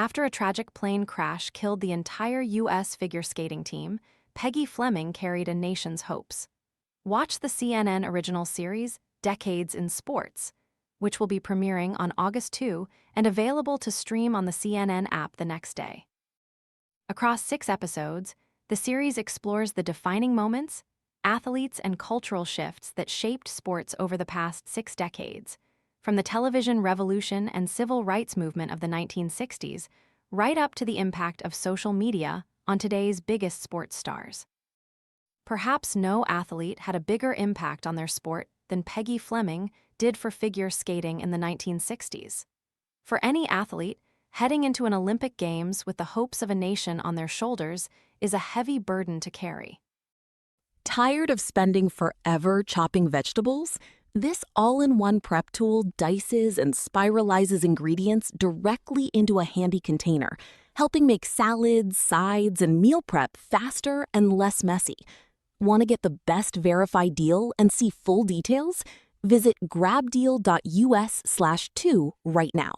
After a tragic plane crash killed the entire U.S. figure skating team, Peggy Fleming carried a nation's hopes. Watch the CNN original series, Decades in Sports, which will be premiering on August 2 and available to stream on the CNN app the next day. Across 6 episodes, the series explores the defining moments, athletes, and cultural shifts that shaped sports over the past 6 decades, from the television revolution and civil rights movement of the 1960s, right up to the impact of social media on today's biggest sports stars. Perhaps no athlete had a bigger impact on their sport than Peggy Fleming did for figure skating in the 1960s. For any athlete, heading into an Olympic Games with the hopes of a nation on their shoulders is a heavy burden to carry. Tired of spending forever chopping vegetables? This all-in-one prep tool dices and spiralizes ingredients directly into a handy container, helping make salads, sides, and meal prep faster and less messy. Want to get the best verified deal and see full details? Visit grabdeal.us/2 right now.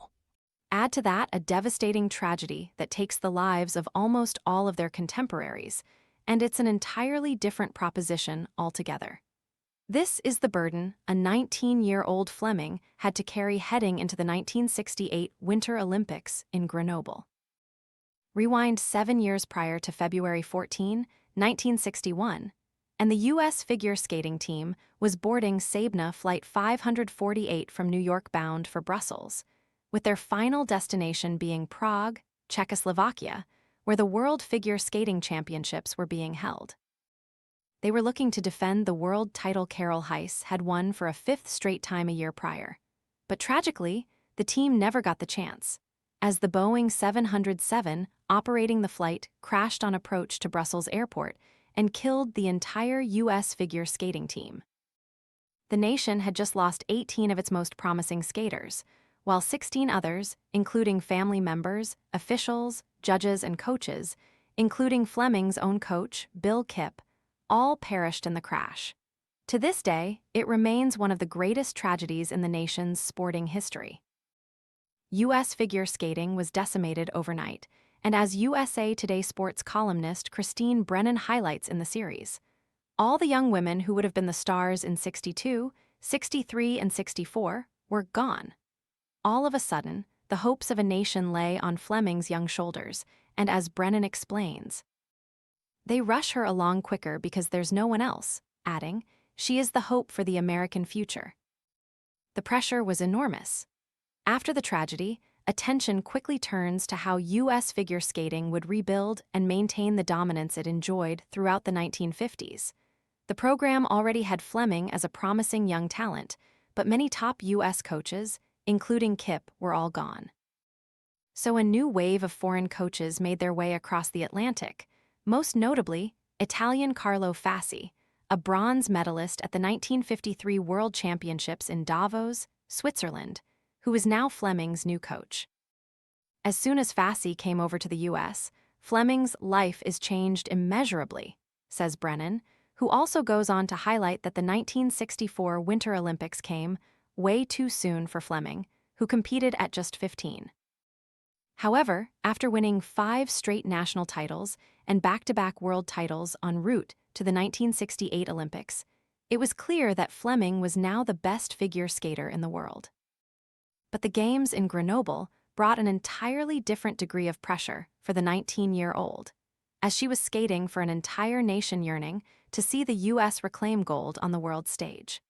Add to that a devastating tragedy that takes the lives of almost all of their contemporaries, and it's an entirely different proposition altogether. This is the burden a 19-year-old Fleming had to carry heading into the 1968 Winter Olympics in Grenoble. Rewind 7 years prior to February 14, 1961, and the U.S. figure skating team was boarding Sabna Flight 548 from New York bound for Brussels, with their final destination being Prague, Czechoslovakia, where the World Figure Skating Championships were being held. They were looking to defend the world title Carol Heiss had won for a 5th straight time a year prior. But tragically, the team never got the chance, as the Boeing 707 operating the flight crashed on approach to Brussels Airport and killed the entire U.S. figure skating team. The nation had just lost 18 of its most promising skaters, while 16 others, including family members, officials, judges, and coaches, including Fleming's own coach, Bill Kipp, all perished in the crash. To this day, it remains one of the greatest tragedies in the nation's sporting history. U.S. figure skating was decimated overnight, and as USA Today sports columnist Christine Brennan highlights in the series, all the young women who would have been the stars in 62, 63, and 64 were gone. All of a sudden, the hopes of a nation lay on Fleming's young shoulders, and as Brennan explains, they rush her along quicker because there's no one else, adding, she is the hope for the American future. The pressure was enormous. After the tragedy, attention quickly turns to how U.S. figure skating would rebuild and maintain the dominance it enjoyed throughout the 1950s. The program already had Fleming as a promising young talent, but many top U.S. coaches, including Kipp, were all gone. So a new wave of foreign coaches made their way across the Atlantic, most notably Italian Carlo Fassi, a bronze medalist at the 1953 World Championships in Davos, Switzerland, who is now Fleming's new coach. As soon as Fassi came over to the U.S., Fleming's life is changed immeasurably, says Brennan, who also goes on to highlight that the 1964 Winter Olympics came way too soon for Fleming, who competed at just 15. However, after winning 5 straight national titles and back-to-back world titles en route to the 1968 Olympics, it was clear that Fleming was now the best figure skater in the world. But the Games in Grenoble brought an entirely different degree of pressure for the 19-year-old, as she was skating for an entire nation yearning to see the U.S. reclaim gold on the world stage.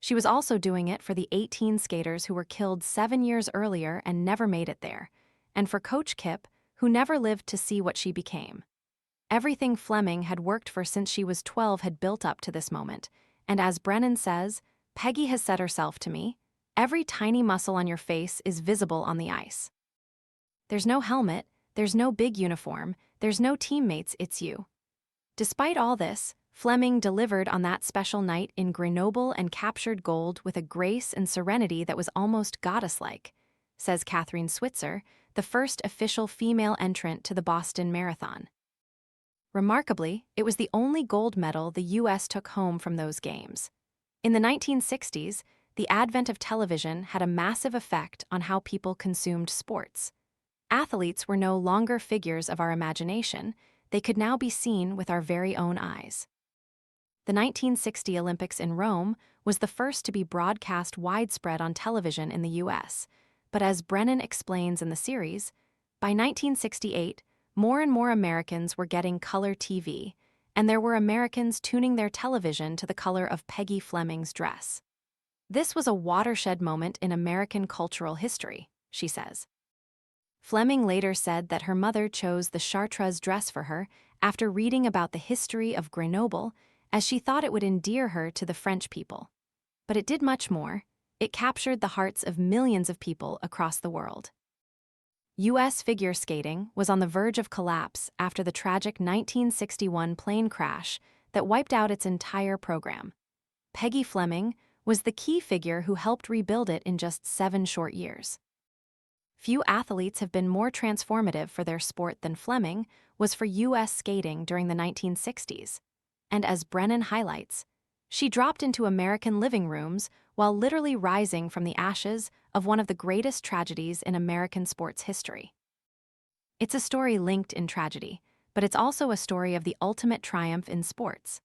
She was also doing it for the 18 skaters who were killed 7 years earlier and never made it there, and for Coach Kipp, who never lived to see what she became. Everything Fleming had worked for since she was 12 had built up to this moment, and as Brennan says, Peggy has said herself to me, every tiny muscle on your face is visible on the ice. There's no helmet, there's no big uniform, there's no teammates, it's you. Despite all this, Fleming delivered on that special night in Grenoble and captured gold with a grace and serenity that was almost goddess-like, says Catherine Switzer, the first official female entrant to the Boston Marathon. Remarkably, it was the only gold medal the U.S. took home from those games. In the 1960s, the advent of television had a massive effect on how people consumed sports. Athletes were no longer figures of our imagination, they could now be seen with our very own eyes. The 1960 Olympics in Rome was the first to be broadcast widespread on television in the US, but as Brennan explains in the series, by 1968, more and more Americans were getting color TV, and there were Americans tuning their television to the color of Peggy Fleming's dress. This was a watershed moment in American cultural history, she says. Fleming later said that her mother chose the chartreuse dress for her after reading about the history of Grenoble, as she thought it would endear her to the French people. But it did much more. It captured the hearts of millions of people across the world. U.S. figure skating was on the verge of collapse after the tragic 1961 plane crash that wiped out its entire program. Peggy Fleming was the key figure who helped rebuild it in just 7 short years. Few athletes have been more transformative for their sport than Fleming was for U.S. skating during the 1960s. And as Brennan highlights, she dropped into American living rooms while literally rising from the ashes of one of the greatest tragedies in American sports history. It's a story linked in tragedy, but it's also a story of the ultimate triumph in sports.